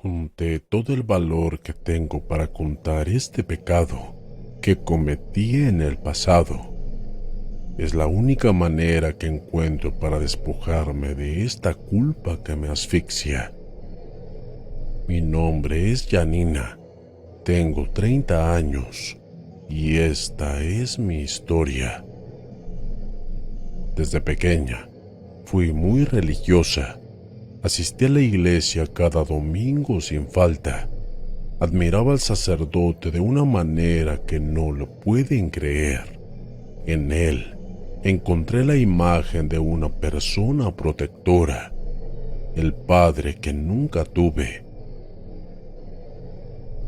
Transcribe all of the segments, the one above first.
Junté todo el valor que tengo para contar este pecado que cometí en el pasado. Es la única manera que encuentro para despojarme de esta culpa que me asfixia. Mi nombre es Janina, tengo 30 años y esta es mi historia. Desde pequeña fui muy religiosa. Asistí a la iglesia cada domingo sin falta. Admiraba al sacerdote de una manera que no lo pueden creer. En él encontré la imagen de una persona protectora, el padre que nunca tuve.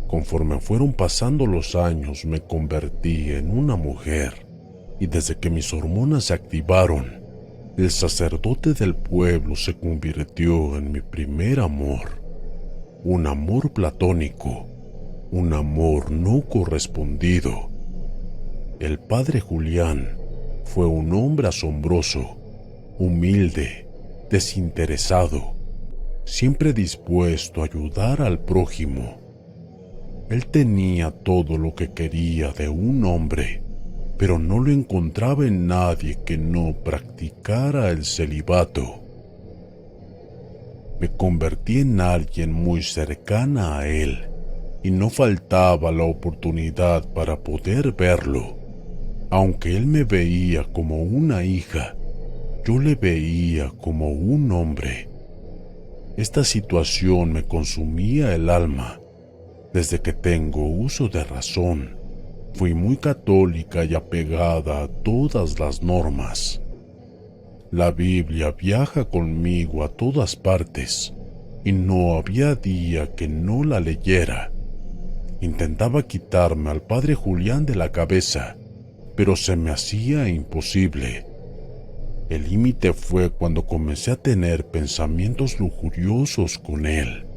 Conforme fueron pasando los años me convertí en una mujer y desde que mis hormonas se activaron, el sacerdote del pueblo se convirtió en mi primer amor. Un amor platónico, un amor no correspondido. El padre Julián fue un hombre asombroso, humilde, desinteresado, siempre dispuesto a ayudar al prójimo. Él tenía todo lo que quería de un hombre, pero no lo encontraba en nadie que no practicara el celibato. Me convertí en alguien muy cercana a él y no faltaba la oportunidad para poder verlo. Aunque él me veía como una hija, yo le veía como un hombre. Esta situación me consumía el alma. Desde que tengo uso de razón, fui muy católica y apegada a todas las normas. La Biblia viaja conmigo a todas partes y no había día que no la leyera. Intentaba quitarme al padre Julián de la cabeza, pero se me hacía imposible. El límite fue cuando comencé a tener pensamientos lujuriosos con él.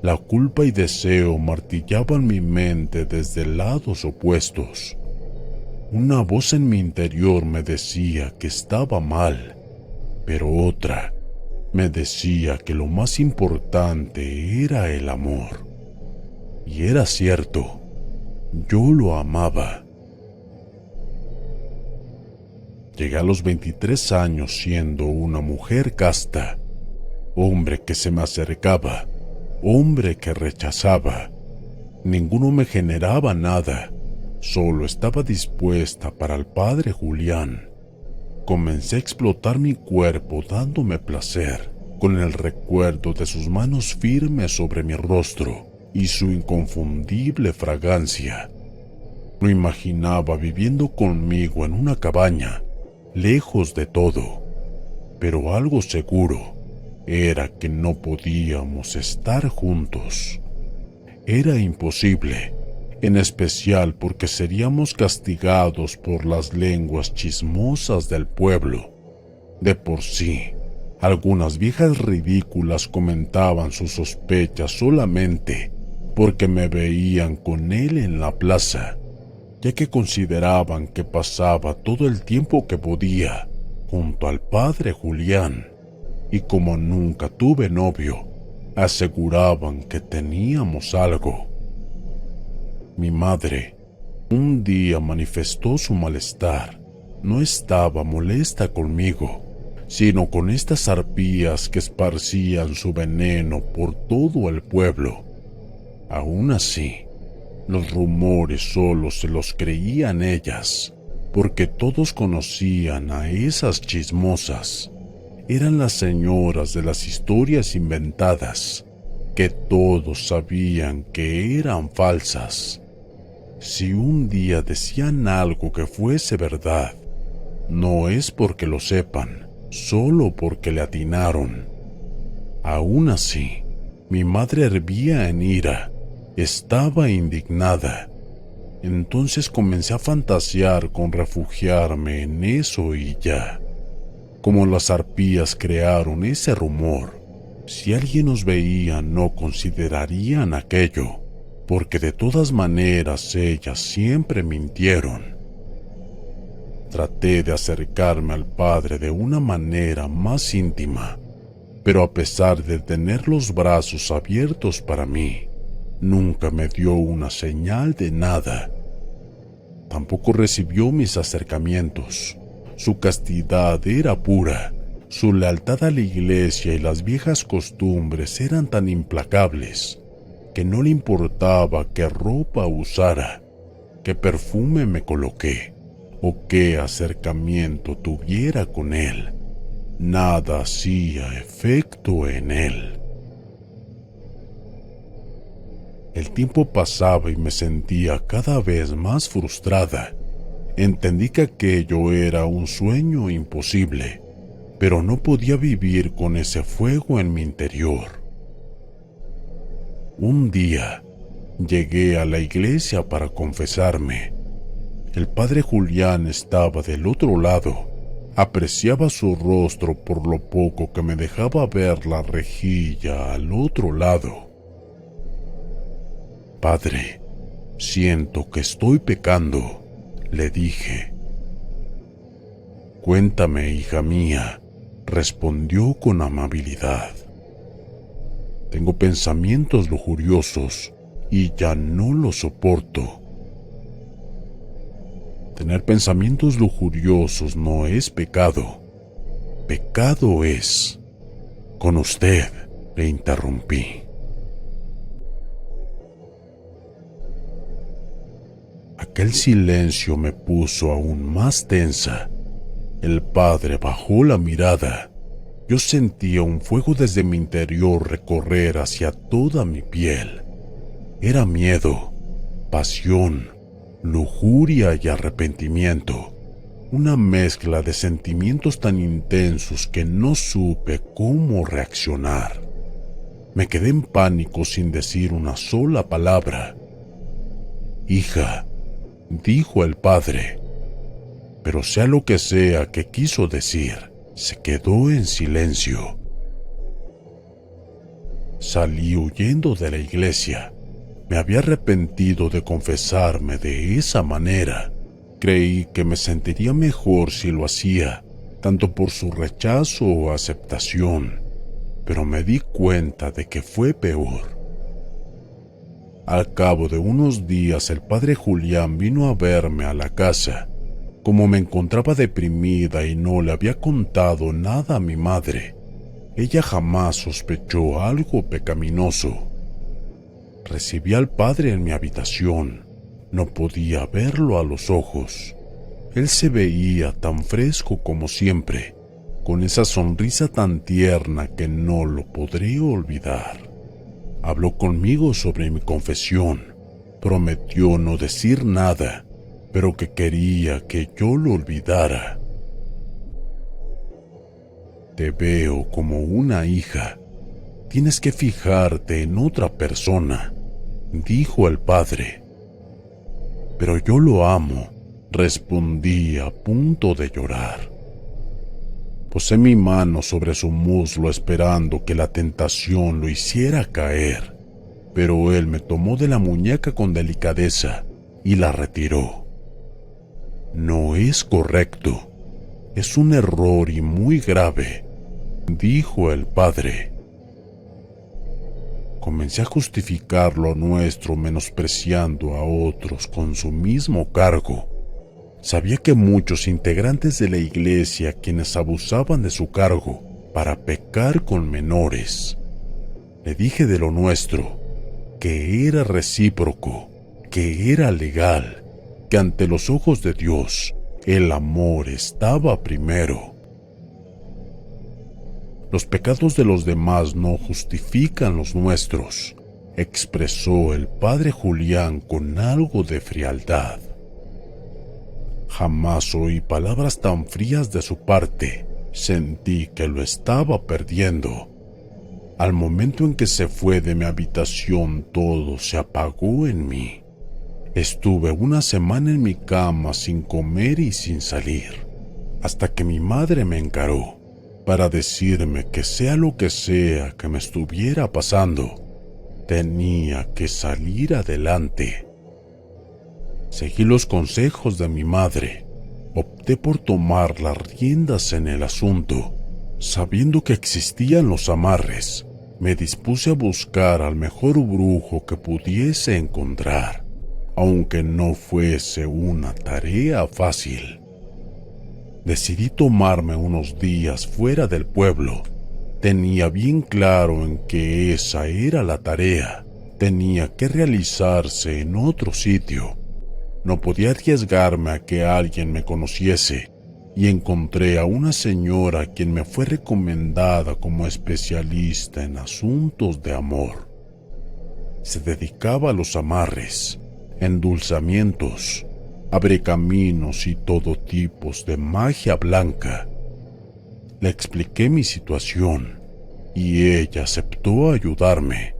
La culpa y deseo martillaban mi mente desde lados opuestos. Una voz en mi interior me decía que estaba mal, pero otra me decía que lo más importante era el amor. Y era cierto, yo lo amaba. Llegué a los 23 años siendo una mujer casta, hombre que se me acercaba, hombre que rechazaba. Ninguno me generaba nada, solo estaba dispuesta para el padre Julián. Comencé a explotar mi cuerpo dándome placer, con el recuerdo de sus manos firmes sobre mi rostro y su inconfundible fragancia. Lo imaginaba viviendo conmigo en una cabaña, lejos de todo, pero algo seguro era que no podíamos estar juntos. Era imposible, en especial porque seríamos castigados por las lenguas chismosas del pueblo. De por sí, algunas viejas ridículas comentaban sus sospechas solamente porque me veían con él en la plaza, ya que consideraban que pasaba todo el tiempo que podía junto al padre Julián, y como nunca tuve novio, aseguraban que teníamos algo. Mi madre un día manifestó su malestar. No estaba molesta conmigo, sino con estas arpías que esparcían su veneno por todo el pueblo. Aún así, los rumores solo se los creían ellas, porque todos conocían a esas chismosas. Eran las señoras de las historias inventadas, que todos sabían que eran falsas. Si un día decían algo que fuese verdad, no es porque lo sepan, solo porque le atinaron. Aún así, mi madre hervía en ira, estaba indignada. Entonces comencé a fantasear con refugiarme en eso y ya. Como las arpías crearon ese rumor, si alguien nos veía no considerarían aquello, porque de todas maneras ellas siempre mintieron. Traté de acercarme al padre de una manera más íntima, pero a pesar de tener los brazos abiertos para mí, nunca me dio una señal de nada. Tampoco recibió mis acercamientos. Su castidad era pura. Su lealtad a la iglesia y las viejas costumbres eran tan implacables que no le importaba qué ropa usara, qué perfume me coloqué o qué acercamiento tuviera con él. Nada hacía efecto en él. El tiempo pasaba y me sentía cada vez más frustrada. Entendí que aquello era un sueño imposible, pero no podía vivir con ese fuego en mi interior. Un día, llegué a la iglesia para confesarme. El padre Julián estaba del otro lado. Apreciaba su rostro por lo poco que me dejaba ver la rejilla al otro lado. «Padre, siento que estoy pecando», le dije. «Cuéntame, hija mía», respondió con amabilidad. «Tengo pensamientos lujuriosos y ya no los soporto». Tener pensamientos lujuriosos no es pecado. Pecado es. Con usted, le interrumpí. Aquel silencio me puso aún más tensa. El padre bajó la mirada. Yo sentía un fuego desde mi interior recorrer hacia toda mi piel. Era miedo, pasión, lujuria y arrepentimiento. Una mezcla de sentimientos tan intensos que no supe cómo reaccionar. Me quedé en pánico sin decir una sola palabra. «Hija», dijo el padre, pero sea lo que sea que quiso decir, se quedó en silencio. Salí huyendo de la iglesia. Me había arrepentido de confesarme de esa manera. Creí que me sentiría mejor si lo hacía, tanto por su rechazo o aceptación, pero me di cuenta de que fue peor. Al cabo de unos días el padre Julián vino a verme a la casa. Como me encontraba deprimida y no le había contado nada a mi madre, ella jamás sospechó algo pecaminoso. Recibí al padre en mi habitación. No podía verlo a los ojos. Él se veía tan fresco como siempre, con esa sonrisa tan tierna que no lo podré olvidar. Habló conmigo sobre mi confesión. Prometió no decir nada, pero que quería que yo lo olvidara. «Te veo como una hija. Tienes que fijarte en otra persona», dijo el padre. «Pero yo lo amo», respondí a punto de llorar. Posé mi mano sobre su muslo esperando que la tentación lo hiciera caer, pero él me tomó de la muñeca con delicadeza y la retiró. «No es correcto. Es un error y muy grave», dijo el padre. Comencé a justificar lo nuestro menospreciando a otros con su mismo cargo. Sabía que muchos integrantes de la iglesia quienes abusaban de su cargo para pecar con menores. Le dije de lo nuestro, que era recíproco, que era legal, que ante los ojos de Dios el amor estaba primero. «Los pecados de los demás no justifican los nuestros», expresó el padre Julián con algo de frialdad. Jamás oí palabras tan frías de su parte. Sentí que lo estaba perdiendo. Al momento en que se fue de mi habitación, todo se apagó en mí. Estuve una semana en mi cama sin comer y sin salir, hasta que mi madre me encaró para decirme que sea lo que sea que me estuviera pasando, tenía que salir adelante. Seguí los consejos de mi madre. Opté por tomar las riendas en el asunto. Sabiendo que existían los amarres, me dispuse a buscar al mejor brujo que pudiese encontrar, aunque no fuese una tarea fácil. Decidí tomarme unos días fuera del pueblo. Tenía bien claro en que esa era la tarea. Tenía que realizarse en otro sitio. No podía arriesgarme a que alguien me conociese, y encontré a una señora quien me fue recomendada como especialista en asuntos de amor. Se dedicaba a los amarres, endulzamientos, abrecaminos y todo tipo de magia blanca. Le expliqué mi situación y ella aceptó ayudarme.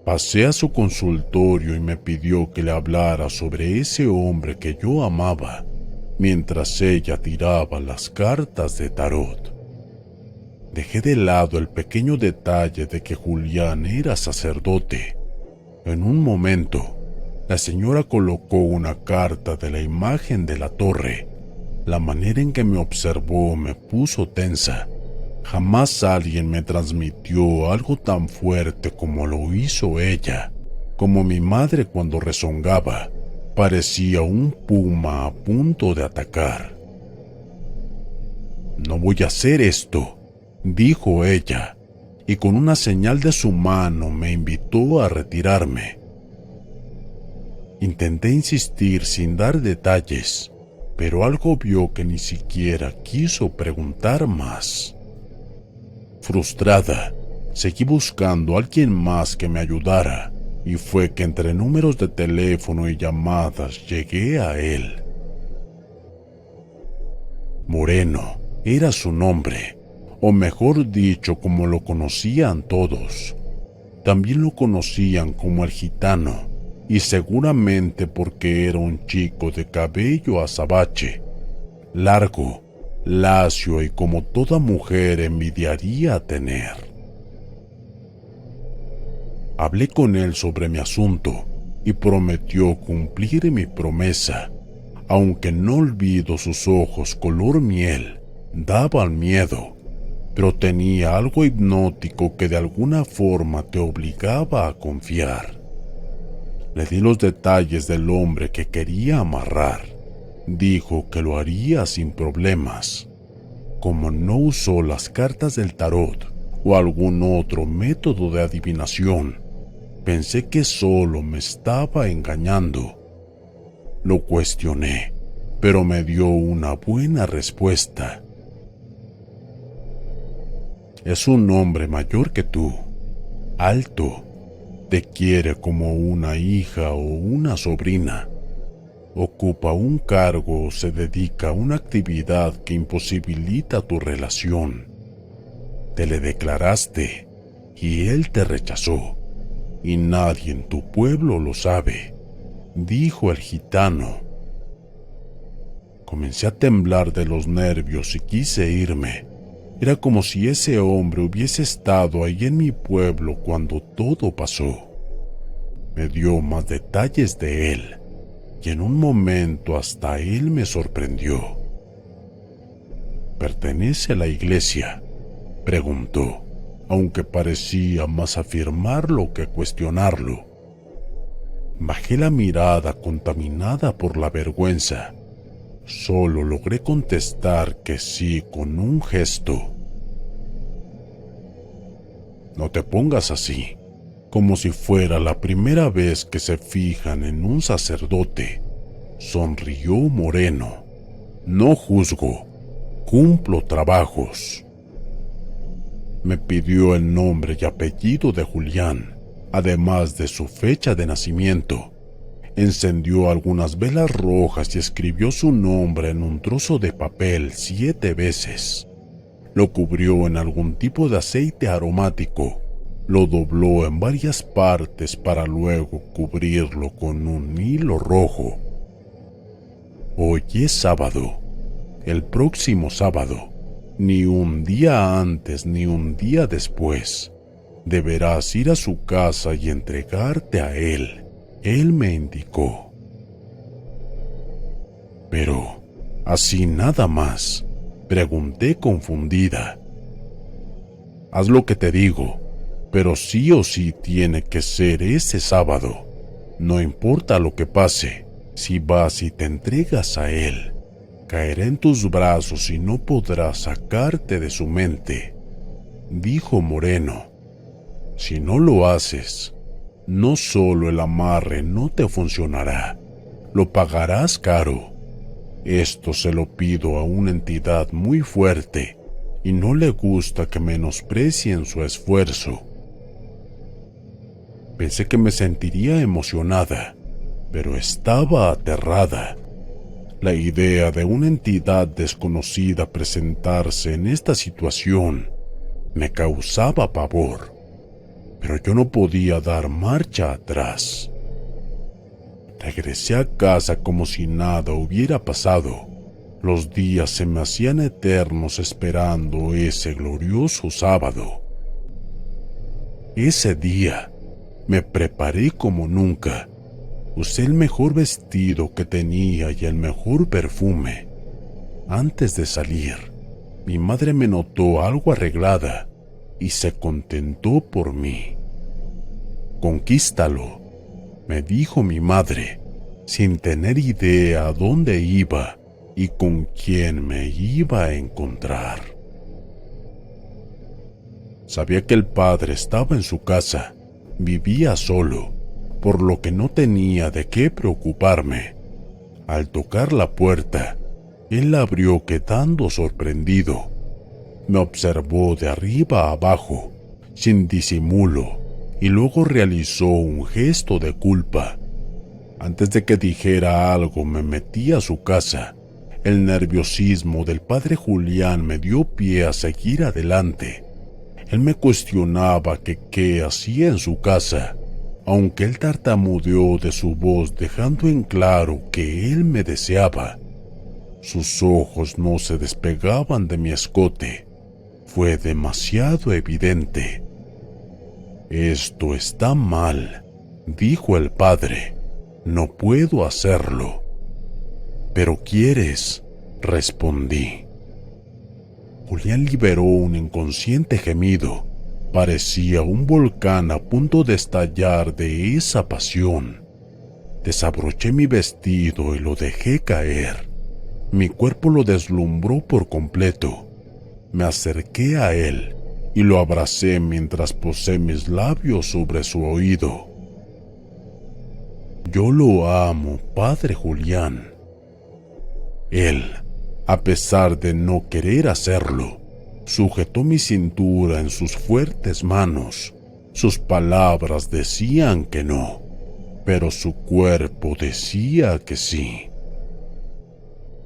Pasé a su consultorio y me pidió que le hablara sobre ese hombre que yo amaba, mientras ella tiraba las cartas de tarot. Dejé de lado el pequeño detalle de que Julián era sacerdote. En un momento, la señora colocó una carta de la imagen de la torre. La manera en que me observó me puso tensa. Jamás alguien me transmitió algo tan fuerte como lo hizo ella, como mi madre cuando rezongaba. Parecía un puma a punto de atacar. «No voy a hacer esto», dijo ella, y con una señal de su mano me invitó a retirarme. Intenté insistir sin dar detalles, pero algo vio que ni siquiera quiso preguntar más. Frustrada, seguí buscando a alguien más que me ayudara, y fue que entre números de teléfono y llamadas llegué a él. Moreno era su nombre, o mejor dicho, como lo conocían todos. También lo conocían como el gitano, y seguramente porque era un chico de cabello azabache, largo, lacio y como toda mujer envidiaría tener. Hablé con él sobre mi asunto y prometió cumplir mi promesa, aunque no olvido sus ojos color miel, daban miedo, pero tenía algo hipnótico que de alguna forma te obligaba a confiar. Le di los detalles del hombre que quería amarrar. Dijo que lo haría sin problemas. Como no usó las cartas del tarot o algún otro método de adivinación, pensé que solo me estaba engañando. Lo cuestioné, pero me dio una buena respuesta. Es un hombre mayor que tú, alto, te quiere como una hija o una sobrina. Ocupa un cargo o se dedica a una actividad que imposibilita tu relación. Te le declaraste y él te rechazó, y nadie en tu pueblo lo sabe, dijo el gitano. Comencé a temblar de los nervios y quise irme. Era como si ese hombre hubiese estado ahí en mi pueblo cuando todo pasó. Me dio más detalles de él, y en un momento hasta él me sorprendió. ¿Pertenece a la iglesia?, preguntó, aunque parecía más afirmarlo que cuestionarlo. Bajé la mirada contaminada por la vergüenza. Solo logré contestar que sí con un gesto. No te pongas así, como si fuera la primera vez que se fijan en un sacerdote, sonrió Moreno. No juzgo, cumplo trabajos. Me pidió el nombre y apellido de Julián, además de su fecha de nacimiento. Encendió algunas velas rojas y escribió su nombre en un trozo de papel 7 veces. Lo cubrió en algún tipo de aceite aromático. Lo dobló en varias partes para luego cubrirlo con un hilo rojo. Hoy es sábado. El próximo sábado, ni un día antes ni un día después, deberás ir a su casa y entregarte a él. Él me indicó. Pero, así nada más, pregunté confundida. haz lo que te digo, pero sí o sí tiene que ser ese sábado. No importa lo que pase, si vas y te entregas a él, caerá en tus brazos y no podrás sacarte de su mente, dijo Moreno. Si no lo haces, no solo el amarre no te funcionará, lo pagarás caro. Esto se lo pido a una entidad muy fuerte y no le gusta que menosprecien su esfuerzo. Pensé que me sentiría emocionada, pero estaba aterrada. La idea de una entidad desconocida presentarse en esta situación me causaba pavor, pero yo no podía dar marcha atrás. Regresé a casa como si nada hubiera pasado. Los días se me hacían eternos esperando ese glorioso sábado. Ese día me preparé como nunca. Usé el mejor vestido que tenía y el mejor perfume. Antes de salir, mi madre me notó algo arreglada y se contentó por mí. «Conquístalo», me dijo mi madre, sin tener idea a dónde iba y con quién me iba a encontrar. Sabía que el padre estaba en su casa, vivía solo, por lo que no tenía de qué preocuparme. Al tocar la puerta, él la abrió quedando sorprendido. Me observó de arriba a abajo, sin disimulo, y luego realizó un gesto de culpa. Antes de que dijera algo, me metí a su casa. El nerviosismo del padre Julián me dio pie a seguir adelante. Él me cuestionaba que qué hacía en su casa, aunque él tartamudeó de su voz dejando en claro que él me deseaba. Sus ojos no se despegaban de mi escote. Fue demasiado evidente. «Esto está mal», dijo el padre. «No puedo hacerlo». «¿Pero quieres?», respondí. Julián liberó un inconsciente gemido. Parecía un volcán a punto de estallar de esa pasión. Desabroché mi vestido y lo dejé caer. Mi cuerpo lo deslumbró por completo. Me acerqué a él y lo abracé mientras posé mis labios sobre su oído. «Yo lo amo, padre Julián». Él, a pesar de no querer hacerlo, sujetó mi cintura en sus fuertes manos. Sus palabras decían que no, pero su cuerpo decía que sí.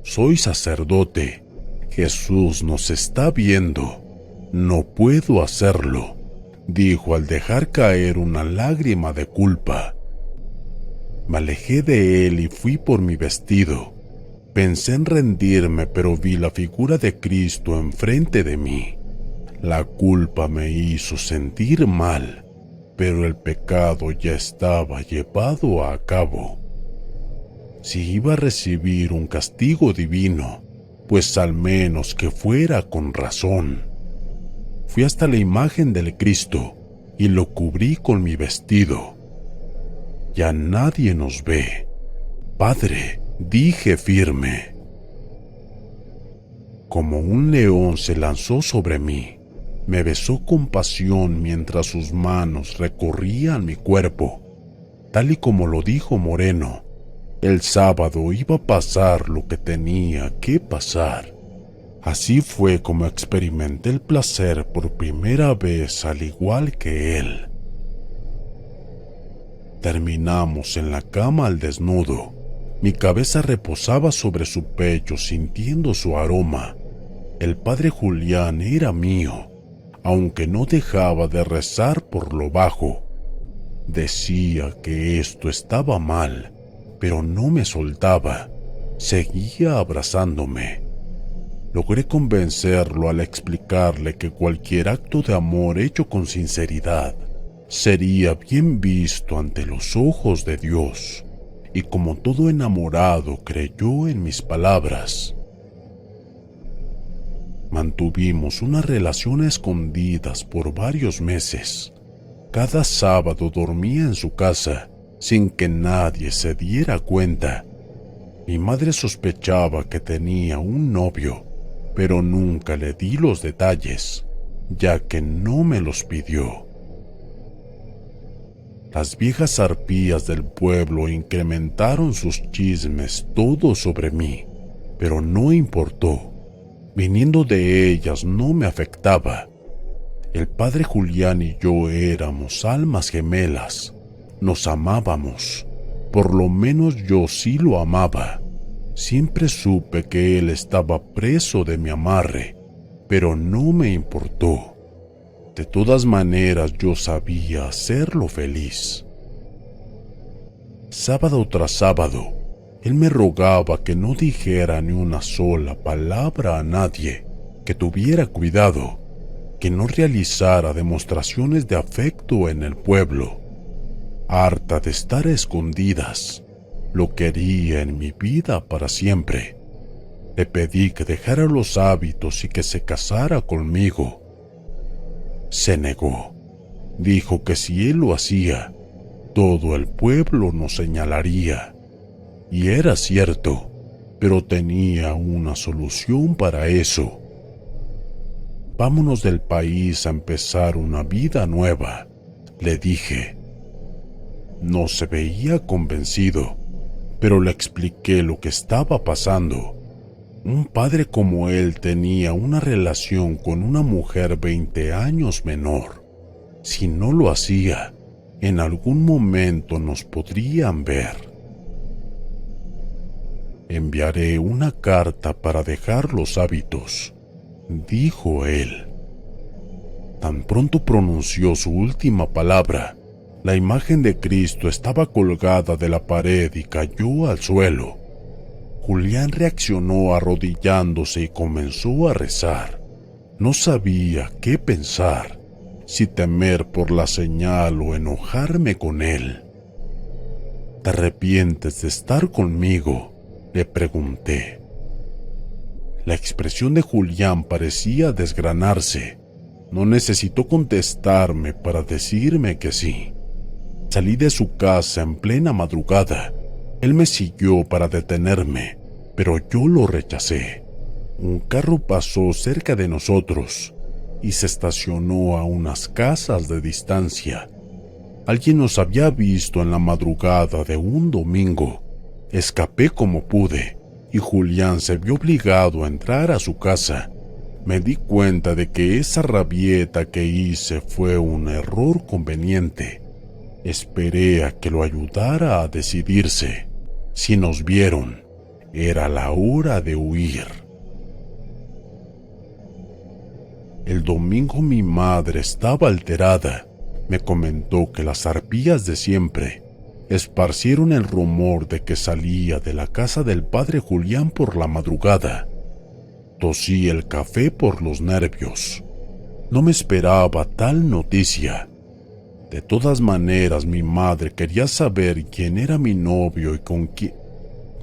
«Soy sacerdote. Jesús nos está viendo. No puedo hacerlo», dijo al dejar caer una lágrima de culpa. Me alejé de él y fui por mi vestido. Pensé en rendirme, pero vi la figura de Cristo enfrente de mí. La culpa me hizo sentir mal, pero el pecado ya estaba llevado a cabo. Si iba a recibir un castigo divino, pues al menos que fuera con razón. Fui hasta la imagen del Cristo y lo cubrí con mi vestido. «Ya nadie nos ve, padre», dije firme. Como un león se lanzó sobre mí. Me besó con pasión mientras sus manos recorrían mi cuerpo. Tal y como lo dijo Moreno, el sábado iba a pasar lo que tenía que pasar. Así fue como experimenté el placer por primera vez, al igual que él. Terminamos en la cama al desnudo. Mi cabeza reposaba sobre su pecho sintiendo su aroma. El padre Julián era mío, aunque no dejaba de rezar por lo bajo. Decía que esto estaba mal, pero no me soltaba. Seguía abrazándome. Logré convencerlo al explicarle que cualquier acto de amor hecho con sinceridad sería bien visto ante los ojos de Dios. Y como todo enamorado creyó en mis palabras. Mantuvimos una relación a escondidas por varios meses. Cada sábado dormía en su casa sin que nadie se diera cuenta. Mi madre sospechaba que tenía un novio, pero nunca le di los detalles, ya que no me los pidió. Las viejas arpías del pueblo incrementaron sus chismes todo sobre mí, pero no importó. Viniendo de ellas no me afectaba. El padre Julián y yo éramos almas gemelas. Nos amábamos. Por lo menos yo sí lo amaba. Siempre supe que él estaba preso de mi amarre, pero no me importó. De todas maneras yo sabía hacerlo feliz. Sábado tras sábado, él me rogaba que no dijera ni una sola palabra a nadie, que tuviera cuidado, que no realizara demostraciones de afecto en el pueblo. Harta de estar a escondidas, lo quería en mi vida para siempre. Le pedí que dejara los hábitos y que se casara conmigo. Se negó. Dijo que si él lo hacía, todo el pueblo nos señalaría. Y era cierto, pero tenía una solución para eso. Vámonos del país a empezar una vida nueva, le dije. No se veía convencido, pero le expliqué lo que estaba pasando. Un padre como él tenía una relación con una mujer 20 años menor. Si no lo hacía, en algún momento nos podrían ver. Enviaré una carta para dejar los hábitos, dijo él. Tan pronto pronunció su última palabra, la imagen de Cristo estaba colgada de la pared y cayó al suelo. Julián reaccionó arrodillándose y comenzó a rezar. No sabía qué pensar, si temer por la señal o enojarme con él. ¿Te arrepientes de estar conmigo?, le pregunté. La expresión de Julián parecía desgranarse. No necesitó contestarme para decirme que sí. Salí de su casa en plena madrugada. Él me siguió para detenerme, pero yo lo rechacé. Un carro pasó cerca de nosotros y se estacionó a unas casas de distancia. Alguien nos había visto en la madrugada de un domingo. Escapé como pude y Julián se vio obligado a entrar a su casa. Me di cuenta de que esa rabieta que hice fue un error conveniente. Esperé a que lo ayudara a decidirse. Si nos vieron, era la hora de huir. El domingo mi madre estaba alterada. Me comentó que las arpías de siempre esparcieron el rumor de que salía de la casa del padre Julián por la madrugada. Tosí el café por los nervios. No me esperaba tal noticia. De todas maneras, mi madre quería saber quién era mi novio y con quién.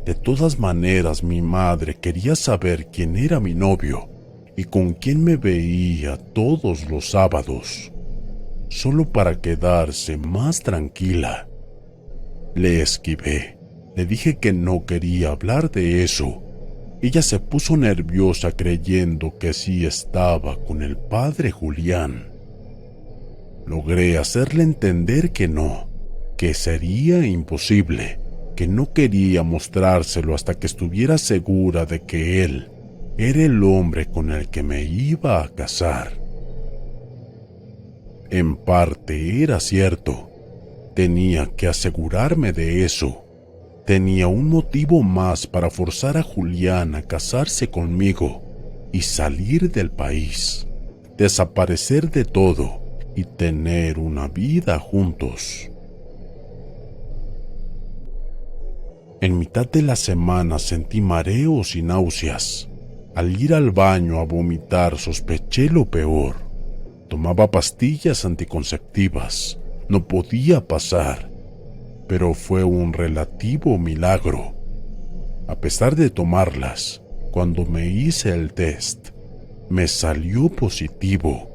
De todas maneras, mi madre quería saber quién era mi novio y con quién me veía todos los sábados, solo para quedarse más tranquila. Le esquivé. Le dije que no quería hablar de eso. Ella se puso nerviosa creyendo que sí estaba con el padre Julián. Logré hacerle entender que no, que sería imposible, que no quería mostrárselo hasta que estuviera segura de que él era el hombre con el que me iba a casar. En parte era cierto. Tenía que asegurarme de eso. Tenía un motivo más para forzar a Julián a casarse conmigo y salir del país, desaparecer de todo y tener una vida juntos. En mitad de la semana sentí mareos y náuseas. Al ir al baño a vomitar sospeché lo peor. Tomaba pastillas anticonceptivas. No podía pasar, pero fue un relativo milagro. A pesar de tomarlas, cuando me hice el test, Me salió positivo.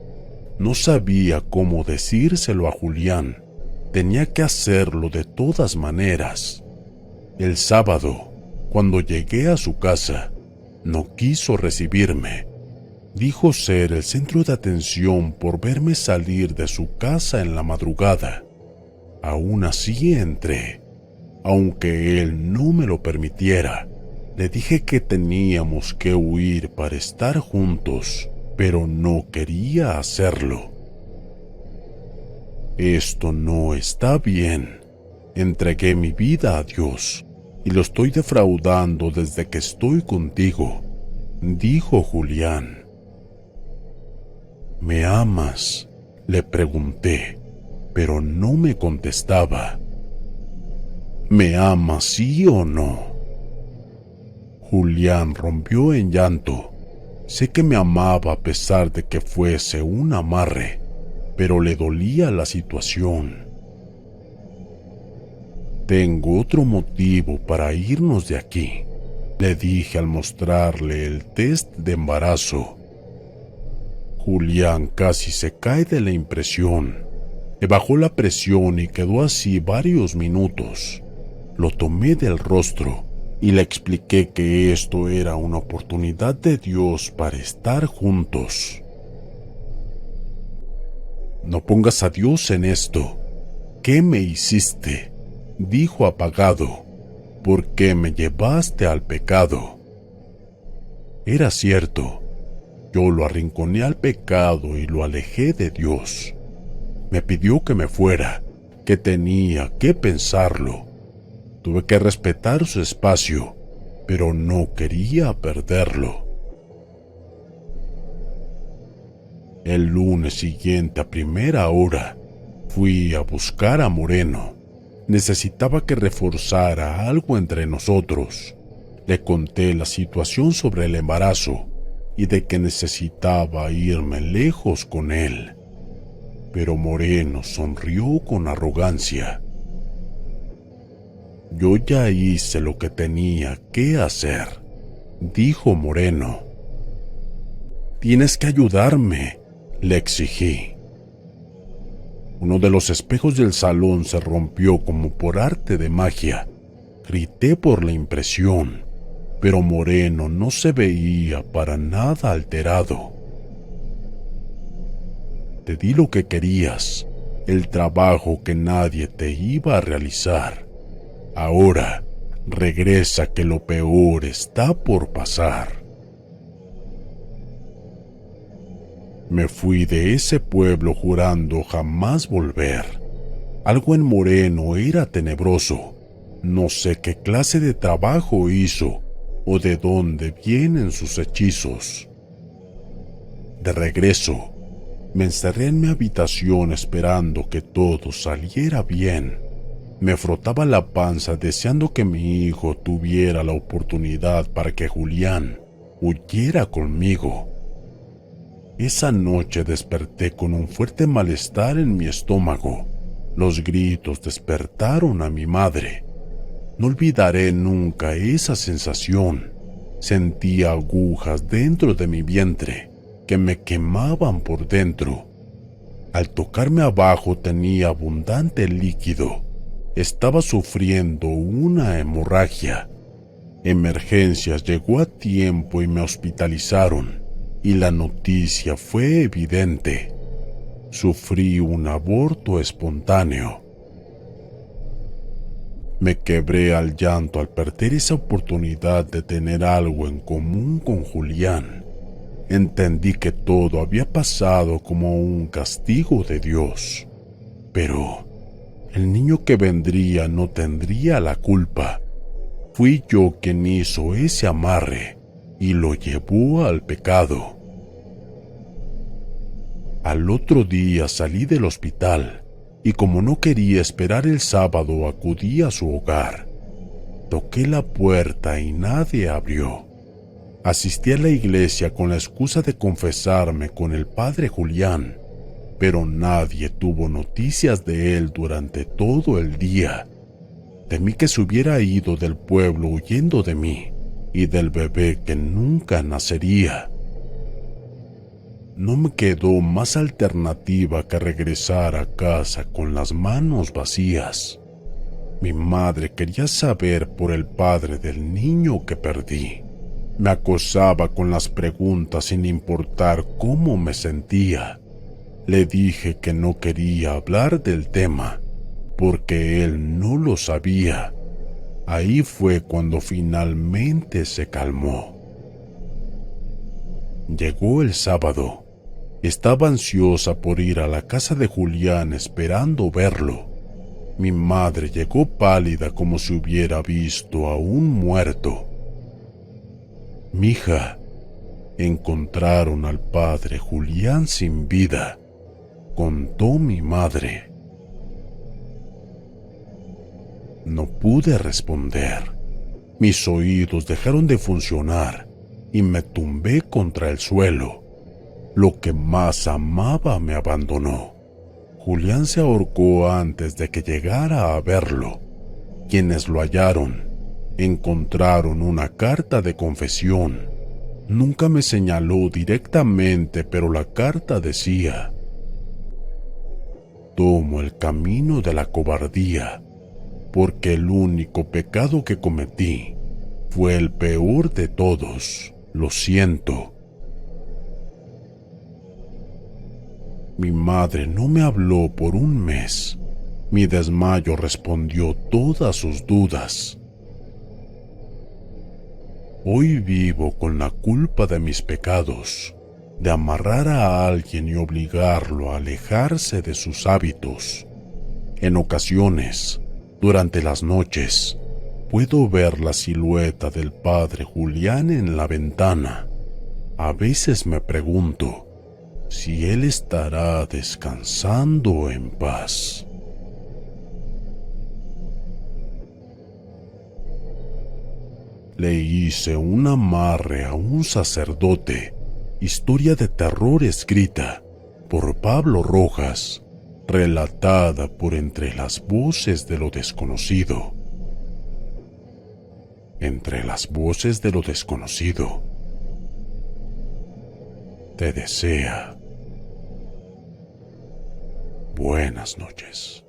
No sabía cómo decírselo a Julián. Tenía que hacerlo de todas maneras. El sábado, cuando llegué a su casa, no quiso recibirme. Dijo ser el centro de atención por verme salir de su casa en la madrugada. Aún así entré. Aunque él no me lo permitiera, le dije que teníamos que huir para estar juntos, pero no quería hacerlo. Esto no está bien. Entregué mi vida a Dios y lo estoy defraudando desde que estoy contigo, dijo Julián. ¿Me amas?, le pregunté, pero no me contestaba. ¿Me amas, sí o no? Julián rompió en llanto. Sé que me amaba a pesar de que fuese un amarre, pero le dolía la situación. Tengo otro motivo para irnos de aquí, le dije al mostrarle el test de embarazo. Julián casi se cae de la impresión. Le bajó la presión y quedó así varios minutos. Lo tomé del rostro y le expliqué que esto era una oportunidad de Dios para estar juntos. No pongas a Dios en esto. ¿Qué me hiciste?, dijo apagado. ¿Por qué me llevaste al pecado? Era cierto. Yo lo arrinconé al pecado y lo alejé de Dios. Me pidió que me fuera, que tenía que pensarlo. Tuve que respetar su espacio, pero no quería perderlo. El lunes siguiente a primera hora, fui a buscar a Moreno. Necesitaba que reforzara algo entre nosotros. Le conté la situación sobre el embarazo y de que necesitaba irme lejos con él. Pero Moreno sonrió con arrogancia. Yo ya hice lo que tenía que hacer, dijo Moreno. Tienes que ayudarme, le exigí. Uno de los espejos del salón se rompió como por arte de magia. Grité por la impresión, pero Moreno no se veía para nada alterado. Te di lo que querías, el trabajo que nadie te iba a realizar. Ahora, regresa que lo peor está por pasar. Me fui de ese pueblo jurando jamás volver. Algo en Moreno era tenebroso. No sé qué clase de trabajo hizo o de dónde vienen sus hechizos. De regreso, me encerré en mi habitación esperando que todo saliera bien. Me frotaba la panza deseando que mi hijo tuviera la oportunidad para que Julián huyera conmigo. Esa noche desperté con un fuerte malestar en mi estómago. Los gritos despertaron a mi madre. No olvidaré nunca esa sensación. Sentía agujas dentro de mi vientre que me quemaban por dentro. Al tocarme abajo tenía abundante líquido. Estaba sufriendo una hemorragia. Emergencias llegó a tiempo y me hospitalizaron, y la noticia fue evidente. Sufrí un aborto espontáneo. Me quebré al llanto al perder esa oportunidad de tener algo en común con Julián. Entendí que todo había pasado como un castigo de Dios. Pero el niño que vendría no tendría la culpa. Fui yo quien hizo ese amarre y lo llevó al pecado. Al otro día salí del hospital y como no quería esperar el sábado acudí a su hogar. Toqué la puerta y nadie abrió. Asistí a la iglesia con la excusa de confesarme con el padre Julián, pero nadie tuvo noticias de él durante todo el día. Temí que se hubiera ido del pueblo huyendo de mí y del bebé que nunca nacería. no me quedó más alternativa que regresar a casa con las manos vacías. Mi madre quería saber por el padre del niño que perdí. Me acosaba con las preguntas sin importar cómo me sentía. Le dije que no quería hablar del tema, porque él no lo sabía. Ahí fue cuando finalmente se calmó. Llegó el sábado. Estaba ansiosa por ir a la casa de Julián esperando verlo. Mi madre llegó pálida como si hubiera visto a un muerto. «Mija, encontraron al padre Julián sin vida», contó mi madre. No pude responder. Mis oídos dejaron de funcionar y me tumbé contra el suelo. Lo que más amaba me abandonó. Julián se ahorcó antes de que llegara a verlo. Quienes lo hallaron encontraron una carta de confesión. Nunca me señaló directamente, pero la carta decía: «Tomo el camino de la cobardía, porque el único pecado que cometí fue el peor de todos. Lo siento». Mi madre no me habló por un mes. Mi desmayo respondió todas sus dudas. Hoy vivo con la culpa de mis pecados, de amarrar a alguien y obligarlo a alejarse de sus hábitos. En ocasiones, durante las noches, puedo ver la silueta del padre Julián en la ventana. A veces me pregunto si él estará descansando en paz. Le hice un amarre a un sacerdote, historia de terror escrita por Pablo Rojas, relatada por Entre las voces de lo desconocido. Entre las voces de lo desconocido te desea buenas noches.